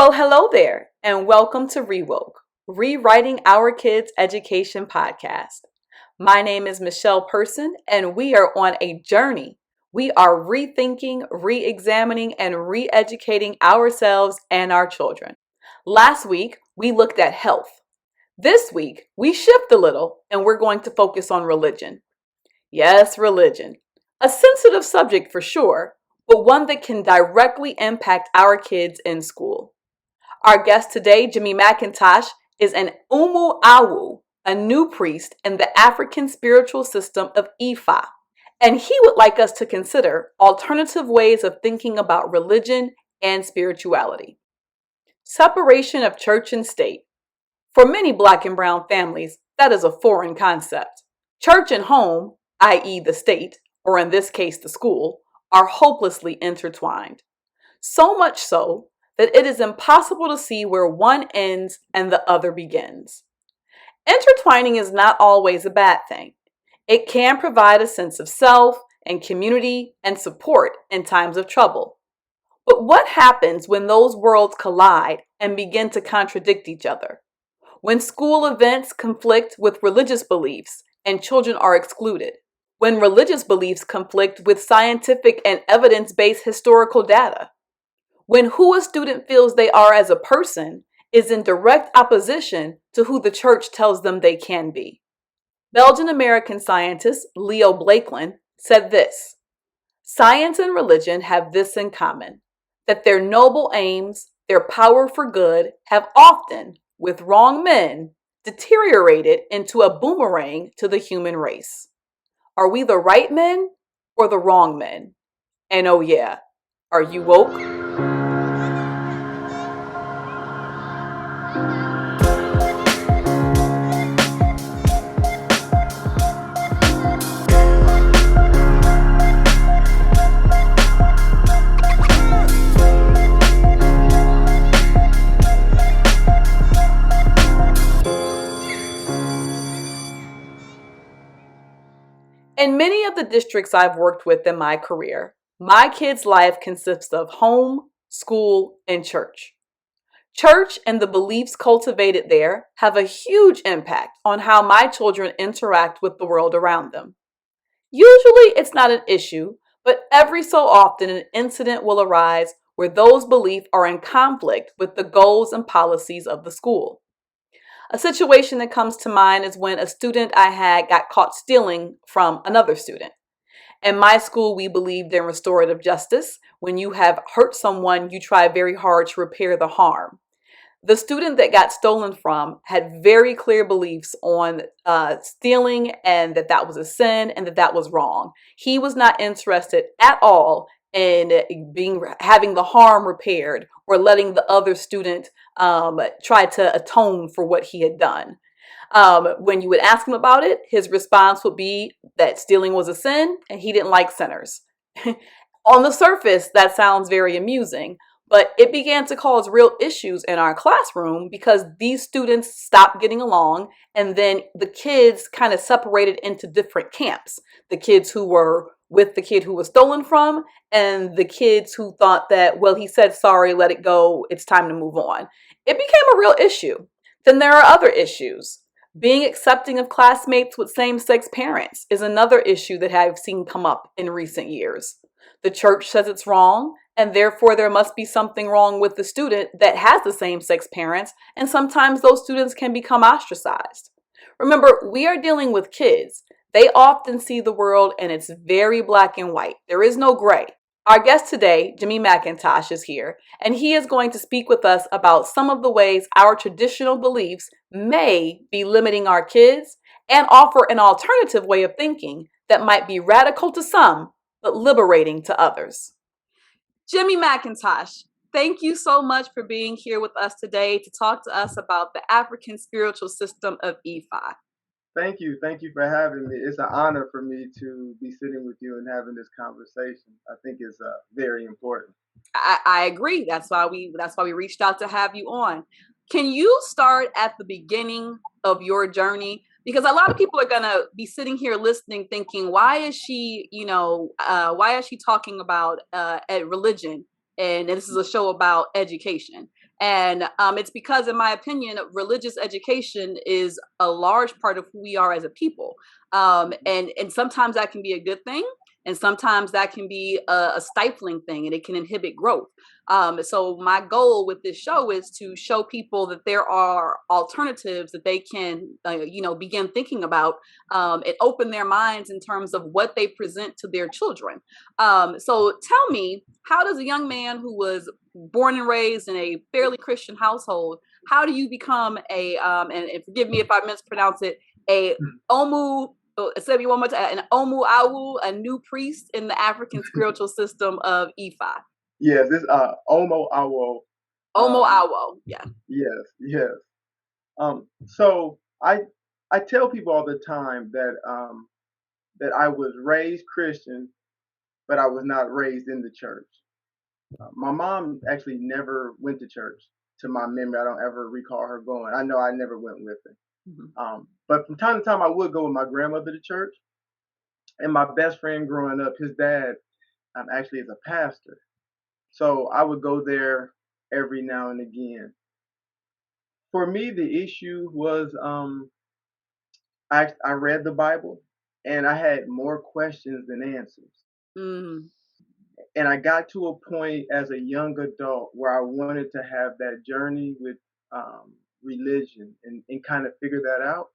Well, hello there, and welcome to Rewoke, Rewriting Our Kids' Education podcast. My name is Michelle Person, and we are on a journey. We are rethinking, re-examining, and re-educating ourselves and our children. Last week, we looked at health. This week, we shift a little, and we're going to focus on religion. Yes, religion. A sensitive subject for sure, but one that can directly impact our kids in school. Our guest today, Jimmy McIntosh, is an Umu Awu, a new priest in the African spiritual system of Ifa, and he would like us to consider alternative ways of thinking about religion and spirituality. Separation of church and state. For many Black and brown families, that is a foreign concept. Church and home, i.e. the state, or in this case the school, are hopelessly intertwined. So much so that it is impossible to see where one ends and the other begins. Intertwining is not always a bad thing. It can provide a sense of self and community and support in times of trouble. But what happens when those worlds collide and begin to contradict each other? When school events conflict with religious beliefs and children are excluded? When religious beliefs conflict with scientific and evidence-based historical data? When who a student feels they are as a person is in direct opposition to who the church tells them they can be. Belgian-American scientist Leo Blakeland said this: "Science and religion have this in common, that their noble aims, their power for good, have often, with wrong men, deteriorated into a boomerang to the human race. Are we the right men or the wrong men? And oh yeah, are you woke?" In many of the districts I've worked with in my career, my kids' life consists of home, school, and church. Church and the beliefs cultivated there have a huge impact on how my children interact with the world around them. Usually it's not an issue, but every so often an incident will arise where those beliefs are in conflict with the goals and policies of the school. A situation that comes to mind is when a student I had got caught stealing from another student. In my school, we believed in restorative justice. When you have hurt someone, you try very hard to repair the harm. The student that got stolen from had very clear beliefs on stealing, and that was a sin and that was wrong. He was not interested at all in having the harm repaired or letting the other student try to atone for what he had done. When you would ask him about it, his response would be that stealing was a sin and he didn't like sinners. On the surface, that sounds very amusing, but it began to cause real issues in our classroom because these students stopped getting along, and then the kids kind of separated into different camps. The kids who were with the kid who was stolen from, and the kids who thought that, well, he said sorry, let it go, it's time to move on. It became a real issue. Then there are other issues. Being accepting of classmates with same-sex parents is another issue that I've seen come up in recent years. The church says it's wrong, and therefore there must be something wrong with the student that has the same-sex parents, and sometimes those students can become ostracized. Remember, we are dealing with kids. They often see the world and it's very black and white. There is no gray. Our guest today, Jimmy McIntosh, is here, and he is going to speak with us about some of the ways our traditional beliefs may be limiting our kids and offer an alternative way of thinking that might be radical to some, but liberating to others. Jimmy McIntosh, thank you so much for being here with us today to talk to us about the African spiritual system of Ifa. Thank you. Thank you for having me. It's an honor for me to be sitting with you and having this conversation. I think it's very important. I agree. That's why we reached out to have you on. Can you start at the beginning of your journey? Because a lot of people are gonna be sitting here listening, thinking, why is she talking about religion? And this is a show about education. And it's because, in my opinion, religious education is a large part of who we are as a people. And sometimes that can be a good thing. And sometimes that can be a stifling thing, and it can inhibit growth. So my goal with this show is to show people that there are alternatives that they can, begin thinking about, and open their minds in terms of what they present to their children. So tell me, how does a young man who was born and raised in a fairly Christian household, how do you become and forgive me if I mispronounce it, a Omu, say me one more time, an Omu Awu, a new priest in the African spiritual system of Ifa? Yes, this Omo Awo. Omo Awo, yeah. Yes, yes. So I tell people all the time that I was raised Christian, but I was not raised in the church. My mom actually never went to church. To my memory, I don't ever recall her going. I know I never went with her. But from time to time, I would go with my grandmother to church. And my best friend growing up, his dad actually is a pastor. So I would go there every now and again. For me, the issue was I read the Bible and I had more questions than answers. Mm. And I got to a point as a young adult where I wanted to have that journey with religion and kind of figure that out.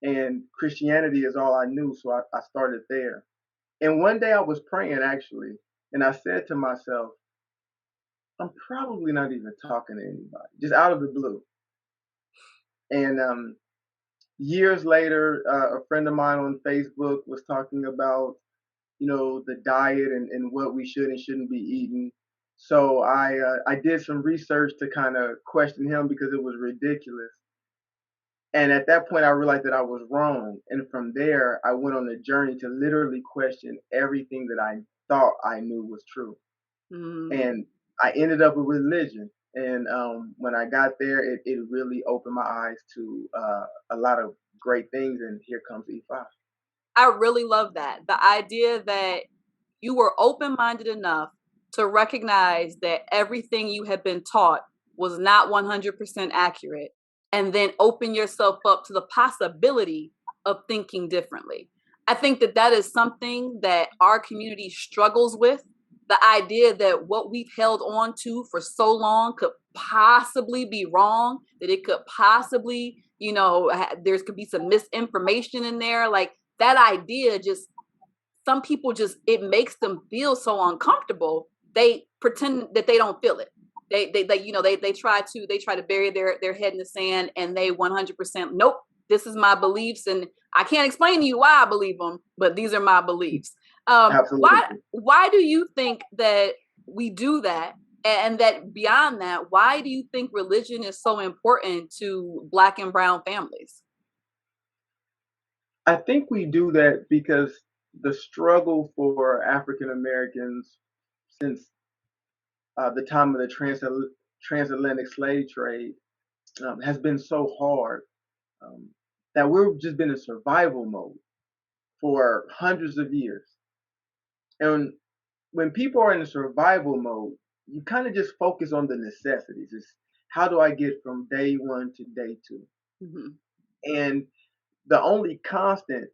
And Christianity is all I knew, so I started there. And one day I was praying actually, and I said to myself, I'm probably not even talking to anybody, just out of the blue. And years later, a friend of mine on Facebook was talking about, the diet and what we should and shouldn't be eating. So I did some research to kind of question him because it was ridiculous. And at that point, I realized that I was wrong. And from there, I went on a journey to literally question everything that I thought I knew was true. Mm. And I ended up with religion. And when I got there, it really opened my eyes to a lot of great things. And here comes E5. I really love that. The idea that you were open minded enough to recognize that everything you had been taught was not 100% accurate, and then open yourself up to the possibility of thinking differently. I think that that is something that our community struggles with. The idea that what we've held on to for so long could possibly be wrong, that it could possibly, there could be some misinformation in there. Like that idea just, some people just, it makes them feel so uncomfortable. They pretend that they don't feel it. They try to bury their head in the sand, and they 100%, nope, this is my beliefs, and I can't explain to you why I believe them, but these are my beliefs. Absolutely. Why do you think that we do that? And that beyond that, why do you think religion is so important to Black and brown families? I think we do that because the struggle for African Americans since the time of the transatlantic slave trade has been so hard um, that we've just been in survival mode for hundreds of years. And when people are in a survival mode, you kind of just focus on the necessities. It's how do I get from day one to day 2? Mm-hmm. And the only constant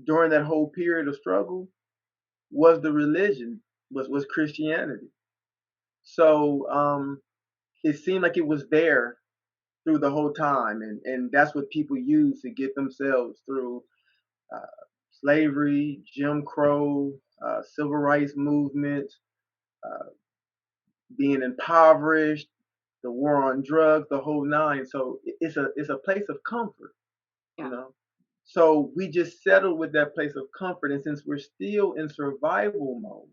during that whole period of struggle was the religion, was Christianity. So it seemed like it was there through the whole time, and that's what people use to get themselves through uh, slavery, Jim Crow, civil rights movement, uh, being impoverished, the war on drugs, the whole nine. So it's a place of comfort, Yeah. you know. So we just settled with that place of comfort, and since we're still in survival mode,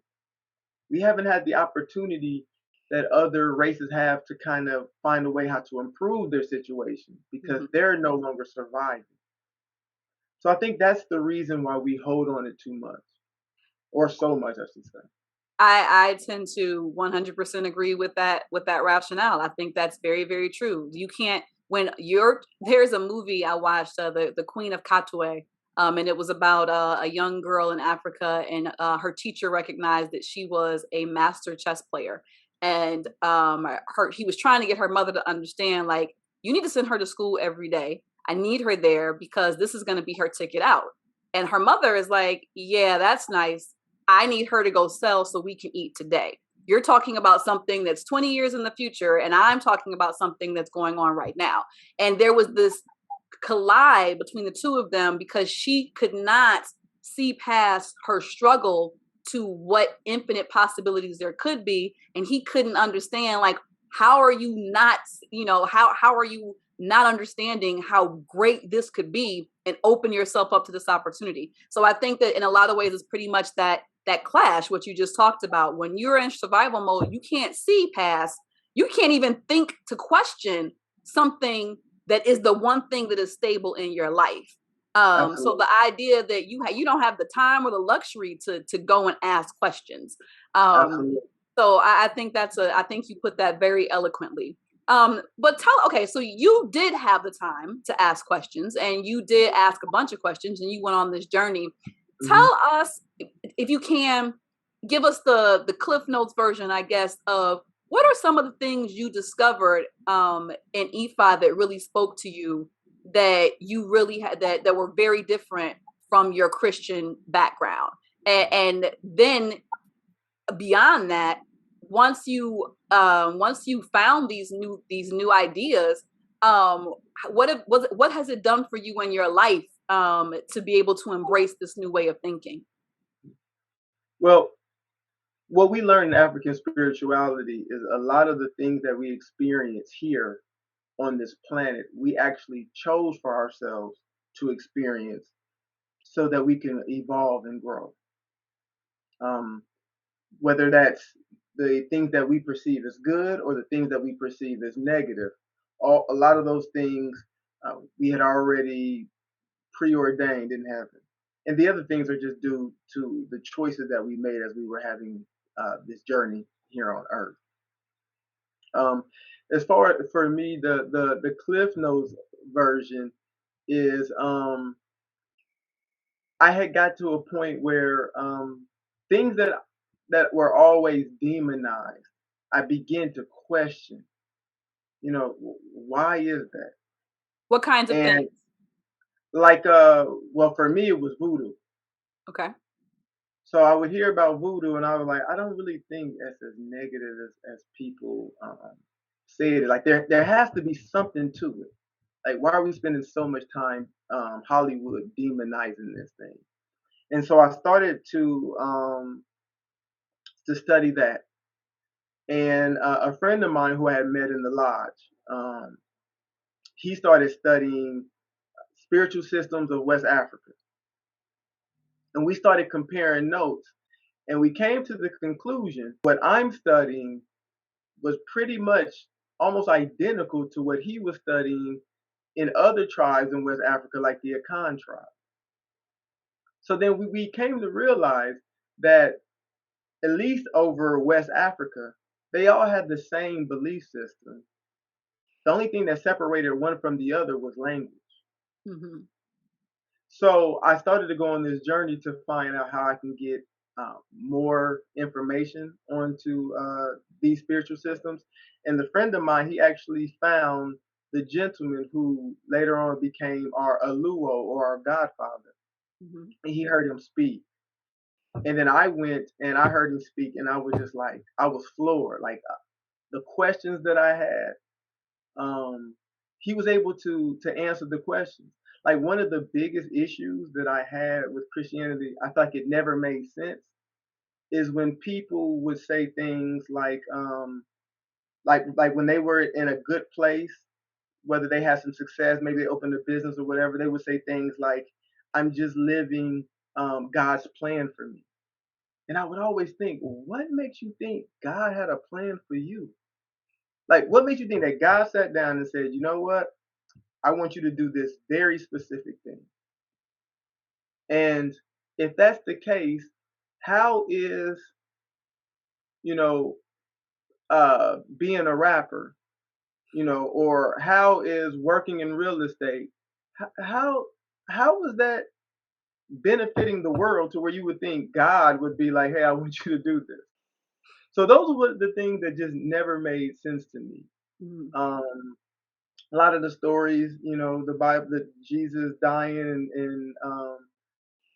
we haven't had the opportunity that other races have to kind of find a way how to improve their situation because Mm-hmm. they're no longer surviving. So I think that's the reason why we hold on it too much, or so much, I should say. I tend to 100% agree with that rationale. I think that's very, very true. You can't, when you're, there's a movie I watched, the Queen of Katwe, and it was about a young girl in Africa, and her teacher recognized that she was a master chess player, and he was trying to get her mother to understand, like, you need to send her to school every day. I need her there because this is going to be her ticket out. And her mother is like, yeah, that's nice. I need her to go sell so we can eat today. You're talking about something that's 20 years in the future, and I'm talking about something that's going on right now. And there was this collide between the two of them because she could not see past her struggle to what infinite possibilities there could be, and he couldn't understand, like, how are you not, how are you not understanding how great this could be and open yourself up to this opportunity. So I think that in a lot of ways it's pretty much that clash, what you just talked about. When you're in survival mode, you can't see past, you can't even think to question something that is the one thing that is stable in your life. So the idea that you don't have the time or the luxury to go and ask questions. Absolutely. So I think I think you put that very eloquently. But okay, so you did have the time to ask questions, and you did ask a bunch of questions, and you went on this journey. Tell us, if you can, give us the Cliff Notes version, I guess, of what are some of the things you discovered in EFI that really spoke to you, that you really had, that were very different from your Christian background, and then beyond that, once you found these new ideas, what has it done for you in your life, to be able to embrace this new way of thinking? Well, what we learn in African spirituality is a lot of the things that we experience here on this planet, we actually chose for ourselves to experience so that we can evolve and grow. Um, whether that's the things that we perceive as good or the things that we perceive as negative, a lot of those things we had already preordained in heaven. And the other things are just due to the choices that we made as we were having this journey here on earth. Um, as far for me, the Cliff Notes version is I had got to a point where things that were always demonized, I began to question. Why is that? What kinds of things? And like, well, for me, it was voodoo. Okay. So I would hear about voodoo, and I was like, I don't really think that's as negative as people say it. Like there has to be something to it. Like, why are we spending so much time Hollywood demonizing this thing? And so I started to study that. And a friend of mine who I had met in the lodge, he started studying spiritual systems of West Africa, and we started comparing notes. And we came to the conclusion what I'm studying was pretty much almost identical to what he was studying in other tribes in West Africa, like the Akan tribe. So then we came to realize that at least over West Africa, they all had the same belief system. The only thing that separated one from the other was language. Mm-hmm. So I started to go on this journey to find out how I can get more information onto these spiritual systems. And the friend of mine, he actually found the gentleman who later on became our Aluo or our godfather. Mm-hmm. And he heard him speak. And then I went and I heard him speak, and I was just like, I was floored. Like the questions that I had, he was able to answer the questions. Like one of the biggest issues that I had with Christianity, I thought it never made sense, is when people would say things like when they were in a good place, whether they had some success, maybe they opened a business or whatever, they would say things like, "I'm just living God's plan for me." And I would always think, what makes you think God had a plan for you? Like, what makes you think that God sat down and said, you know what? I want you to do this very specific thing. And if that's the case, how is, you know, being a rapper, or how is working in real estate? How how was that benefiting the world to where you would think God would be like, hey, I want you to do this? So those were the things that just never made sense to me. Mhm. Um, a lot of the stories, the Bible, that Jesus dying and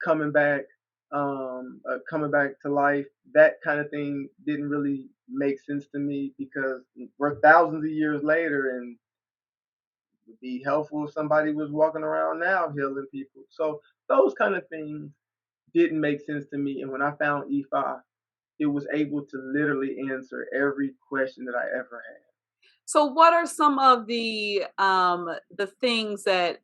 coming back to life, that kind of thing didn't really make sense to me because we're thousands of years later, and it would be helpful if somebody was walking around now healing people. So those kind of things didn't make sense to me. And when I found Ifa, it was able to literally answer every question that I ever had. So what are some of the things that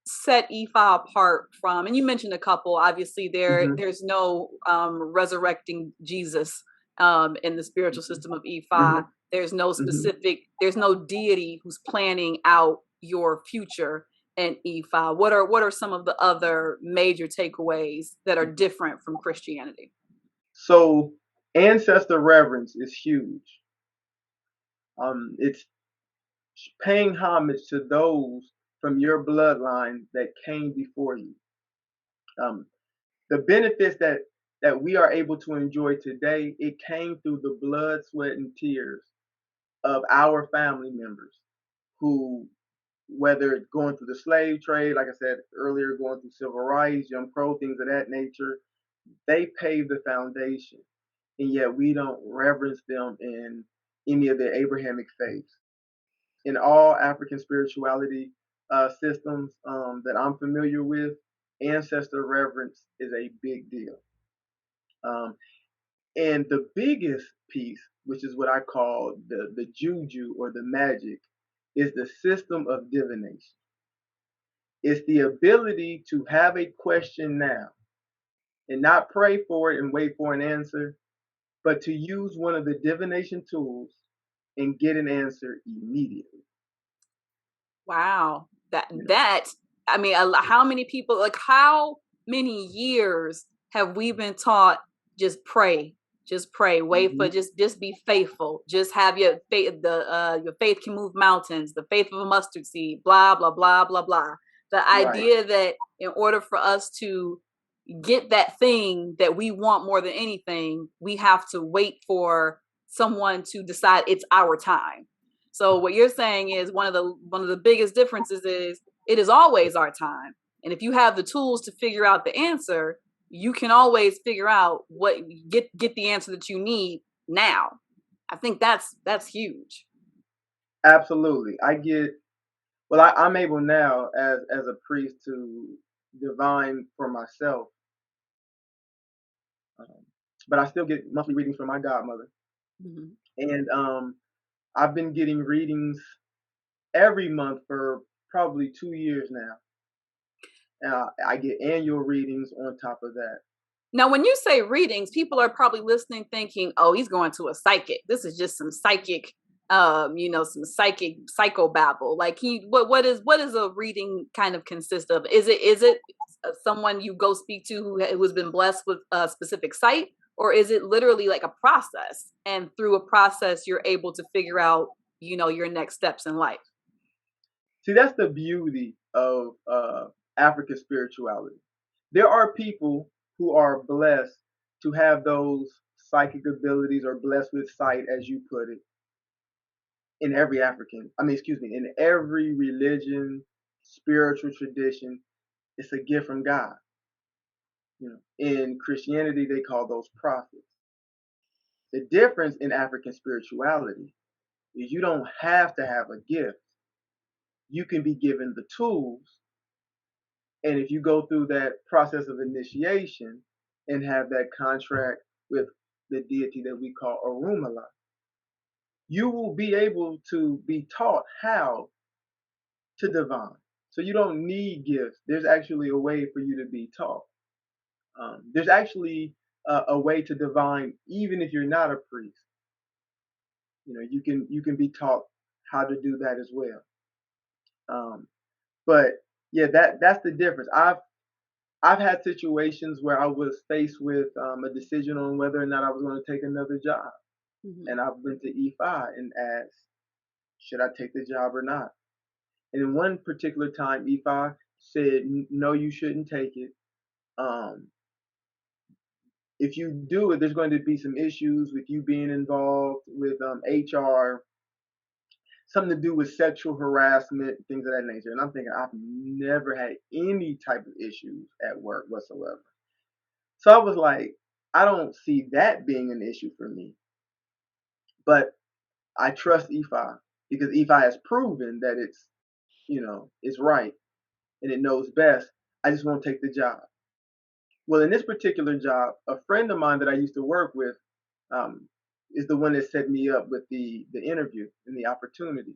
set Ifa apart from, and you mentioned a couple, obviously Hmm. there's no resurrecting Jesus in the spiritual system of Hmm. Ifa. There's no Hmm. there's no deity who's planning out your future in Ifa. What are some of the other major takeaways that are different from Christianity? So ancestor reverence is huge. It's paying homage to those from your bloodline that came before you. Um, the benefits that we are able to enjoy today, it came through the blood, sweat, and tears of our family members who, whether going through the slave trade, like I said earlier, going through civil rights, Jim Crow, things of that nature, they paved the foundation, and yet we don't reverence them in any of the Abrahamic faiths. In all African spirituality systems that I'm familiar with, ancestor reverence is a big deal. Um, and the biggest piece, which is what I call the juju or the magic, is the system of divination. It's the ability to have a question now and not pray for it and wait for an answer, but to use one of the divination tools and get an answer immediately. Wow. You know, That I mean, how many people, like how many years have we been taught just pray, wait for, hmm just be faithful, just have your faith, your faith can move mountains, the faith of a mustard seed, blah blah blah blah blah. The right, idea that in order for us to get that thing that we want more than anything, we have to wait for someone to decide it's our time. So what you're saying is one of the biggest differences is it is always our time. And if you have the tools to figure out the answer, you can always figure out what get the answer that you need now. I think that's huge. absolutely. I'm able now as a priest to divine for myself, um, but I still get monthly readings from my godmother, Mhm. and I've been getting readings every month for probably 2 years now. I get annual readings on top of that. Now, when you say readings, people are probably listening thinking, "Oh, he's going to a psychic. This is just some psychic, some psychic psychobabble." Like, what is a reading kind of consist of? Is it someone you go speak to who's been blessed with a specific sight, or is it literally like a process? And through a process, you're able to figure out, your next steps in life. See, that's the beauty of African spirituality. There are people who are blessed to have those psychic abilities or blessed with sight, as you put it, in every in every religion, spiritual tradition. It's a gift from God. In Christianity, they call those prophets. The difference in African spirituality is you don't have to have a gift. You can be given the tools, and if you go through that process of initiation and have that contract with the deity that we call Orumala, you will be able to be taught how to divine. So you don't need gifts. There's actually a way for you to be taught. There's actually a way to divine even if you're not a priest. You can be taught how to do that as well. Um, but yeah, that's the difference. I've had situations where I was faced with a decision on whether or not I was going to take another job, Mhm. and I've been to E5 and asked, should I take the job or not? And in one particular time, E5 said, no, you shouldn't take it. Um, if you do it, there's going to be some issues with you being involved with HR, something to do with sexual harassment, things of that nature. And I'm thinking, I've never had any type of issues at work whatsoever. So I was like, I don't see that being an issue for me. But I trust EFI because EFI has proven that it's right and it knows best. I just won't take the job. Well, in this particular job, a friend of mine that I used to work with um, is the one that set me up with the interview and the opportunity.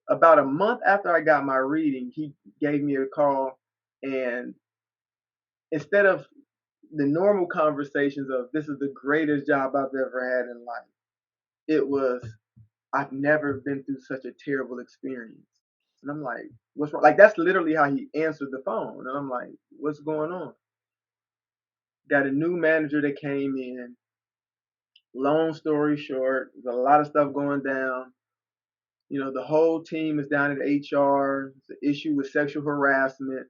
About a month after I got my reading, he gave me a call, and instead of the normal conversations of this is the greatest job I've ever had in life, it was I've never been through such a terrible experience. And I'm like, what's wrong? Like that's literally how he answered the phone. And I'm like, what's going on? Got a new manager that came in. Long story short, there's a lot of stuff going down. The whole team is down at HR. It's an issue with sexual harassment.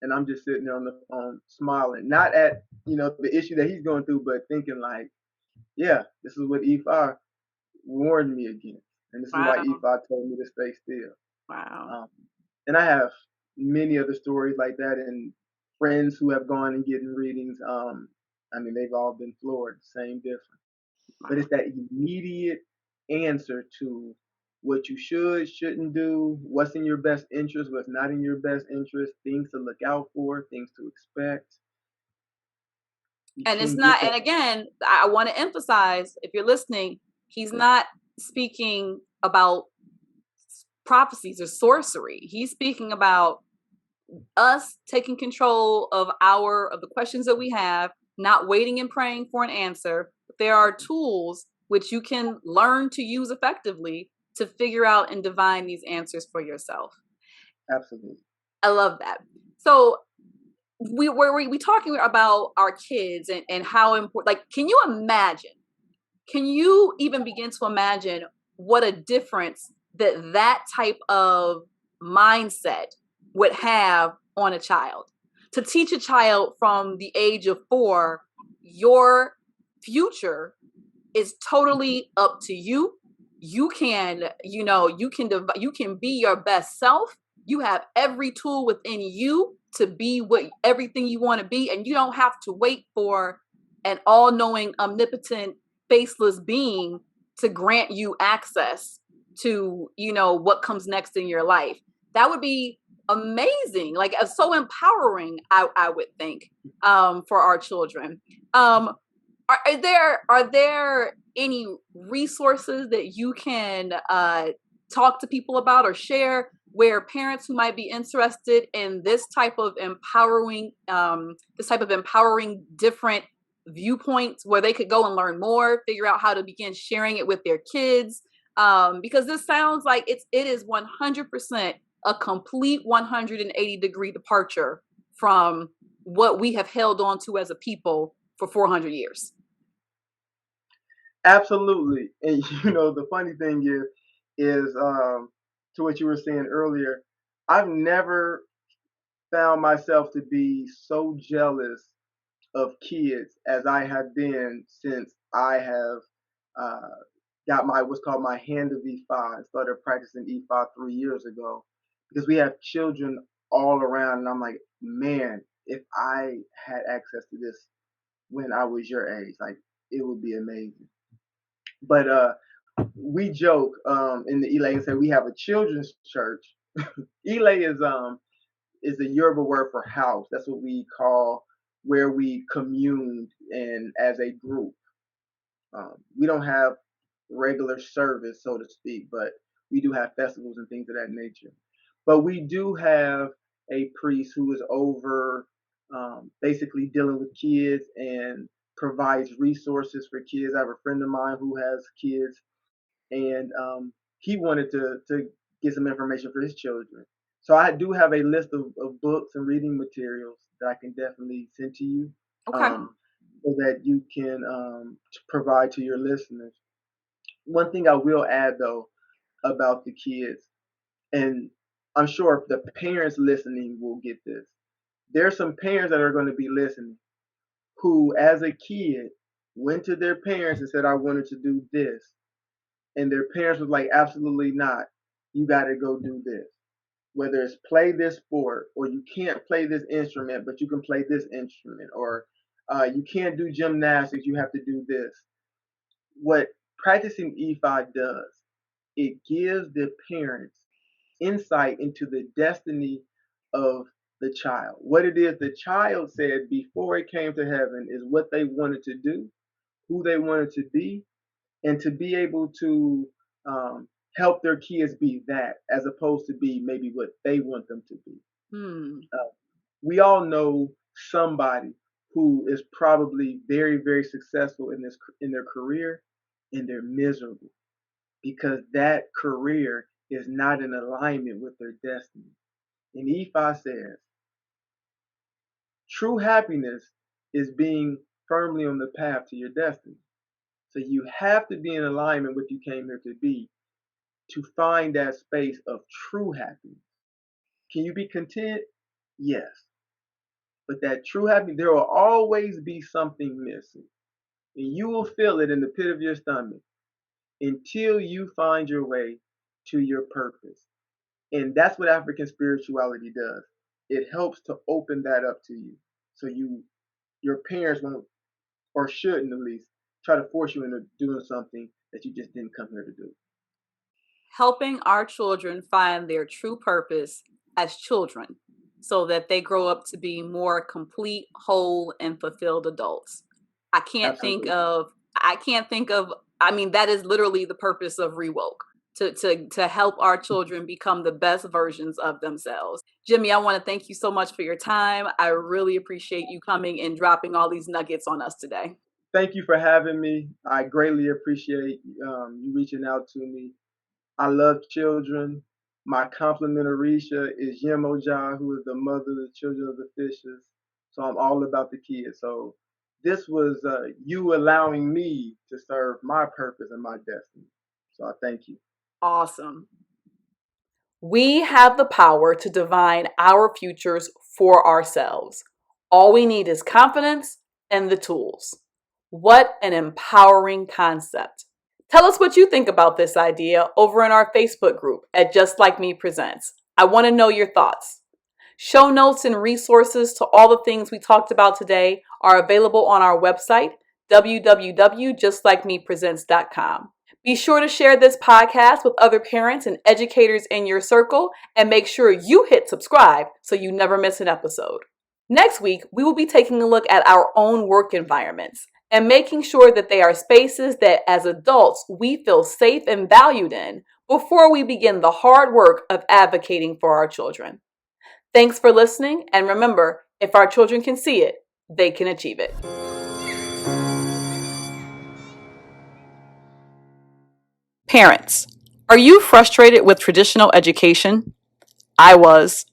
And I'm just sitting there on the phone smiling. Not at, the issue that he's going through, but thinking like, yeah, this is what EFI warned me against. And this is why Wow. EFI told me to stay still. Wow. Um, and I have many other stories like that, and friends who have gone and getting readings. I mean, they've all been floored, same difference. But Wow. it's that immediate answer to what you shouldn't do, what's in your best interest, what's not in your best interest, things to look out for, things to expect. You And it's can get not, and that. again, I want to emphasize, if you're listening, he's not speaking about prophecies or sorcery. He's speaking about us taking control of the questions that we have, not waiting and praying for an answer. There are tools which you can learn to use effectively to figure out and divine these answers for yourself. Absolutely. I love that. So we talking about our kids and how important, like, can you even begin to imagine what a difference that type of mindset would have on a child? To teach a child from the age of 4, your future is totally up to you. You can, you can be your best self. You have every tool within you to be everything you want to be, and you don't have to wait for an all-knowing, omnipotent, faceless being to grant you access to, what comes next in your life. That would be amazing, like so empowering. I would think, for our children. Are there any resources that you can talk to people about or share, where parents who might be interested in this type of empowering different viewpoints, where they could go and learn more, figure out how to begin sharing it with their kids? Because this sounds like it is 100% a complete 180-degree departure from what we have held on to as a people for 400 years. Absolutely. And the funny thing is to what you were saying earlier, I've never found myself to be so jealous of kids as I have been since I have uh, got my what's called my hand of E5. I started practicing E5 3 years ago because we have children all around, and I'm like, man, if I had access to this when I was your age, like it would be amazing. But we joke in the Elay and say we have a children's church. Elay is the Yoruba word for house. That's what we call where we commune and as a group. We don't have regular service, so to speak, but we do have festivals and things of that nature. But we do have a priest who is over basically dealing with kids and provides resources for kids. I have a friend of mine who has kids, and he wanted to get some information for his children. So I do have a list of books and reading materials that I can definitely send to you, Okay. so that you can provide to your listeners. One thing I will add though about the kids, and I'm sure the parents listening will get this. There are some parents that are going to be listening. who, as a kid, went to their parents and said, I wanted to do this. And their parents was like, absolutely not. You got to go do this. Whether it's play this sport, or you can't play this instrument, but you can play this instrument, or you can't do gymnastics, you have to do this. What practicing EFI does, it gives the parents insight into the destiny of the child. What it is the child said before it came to heaven is what they wanted to do, who they wanted to be, and to be able to help their kids be that, as opposed to be maybe what they want them to be. We all know somebody who is probably very, very successful in their career, and they're miserable because that career is not in alignment with their destiny. And Nephi says, true happiness is being firmly on the path to your destiny. So you have to be in alignment with what you came here to be, to find that space of true happiness. Can you be content? Yes. But that true happiness, there will always be something missing. And you will feel it in the pit of your stomach until you find your way to your purpose. And that's what African spirituality does. It helps to open that up to you. So your parents won't, or shouldn't at least, try to force you into doing something that you just didn't come here to do. Helping our children find their true purpose as children so that they grow up to be more complete, whole, and fulfilled adults. I can't think of, I mean, that is literally the purpose of Rewoke. To help our children become the best versions of themselves. Jimmy, I want to thank you so much for your time. I really appreciate you coming and dropping all these nuggets on us today. Thank you for having me. I greatly appreciate you reaching out to me. I love children. My compliment Arisha is Yemoja, who is the mother of the children of the fishes. So I'm all about the kids. So this was you allowing me to serve my purpose and my destiny. So I thank you. Awesome. We have the power to divine our futures for ourselves. All we need is confidence and the tools. What an empowering concept. Tell us what you think about this idea over in our Facebook group at Just Like Me Presents. I want to know your thoughts. Show notes and resources to all the things we talked about today are available on our website, www.justlikemepresents.com. Be sure to share this podcast with other parents and educators in your circle, and make sure you hit subscribe so you never miss an episode. Next week, we will be taking a look at our own work environments and making sure that they are spaces that as adults we feel safe and valued in before we begin the hard work of advocating for our children. Thanks for listening, and remember, if our children can see it, they can achieve it. Parents, are you frustrated with traditional education? I was.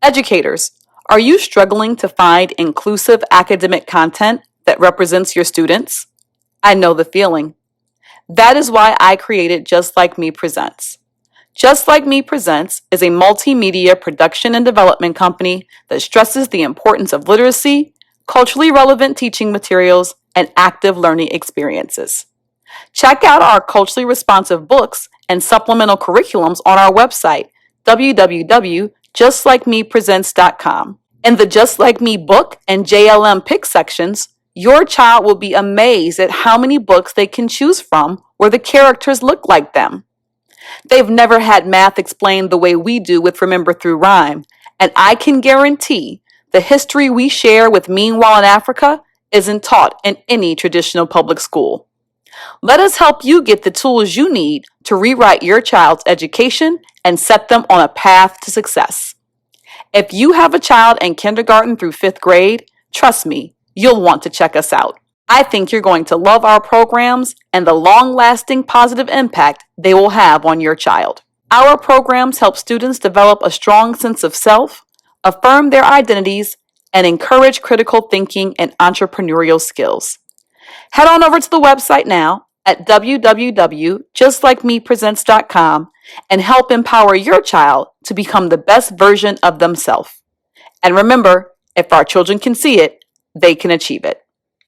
Educators, are you struggling to find inclusive academic content that represents your students? I know the feeling. That is why I created Just Like Me Presents. Just Like Me Presents is a multimedia production and development company that stresses the importance of literacy, culturally relevant teaching materials, and active learning experiences. Check out our culturally responsive books and supplemental curriculums on our website, www.justlikemepresents.com. In the Just Like Me book and JLM pick sections, your child will be amazed at how many books they can choose from where the characters look like them. They've never had math explained the way we do with Remember Through Rhyme, and I can guarantee the history we share with Meanwhile in Africa isn't taught in any traditional public school. Let us help you get the tools you need to rewrite your child's education and set them on a path to success. If you have a child in kindergarten through 5th grade, trust me, you'll want to check us out. I think you're going to love our programs and the long-lasting positive impact they will have on your child. Our programs help students develop a strong sense of self, affirm their identities, and encourage critical thinking and entrepreneurial skills. Head on over to the website now at www.justlikemepresents.com and help empower your child to become the best version of themselves. And remember, if our children can see it, they can achieve it.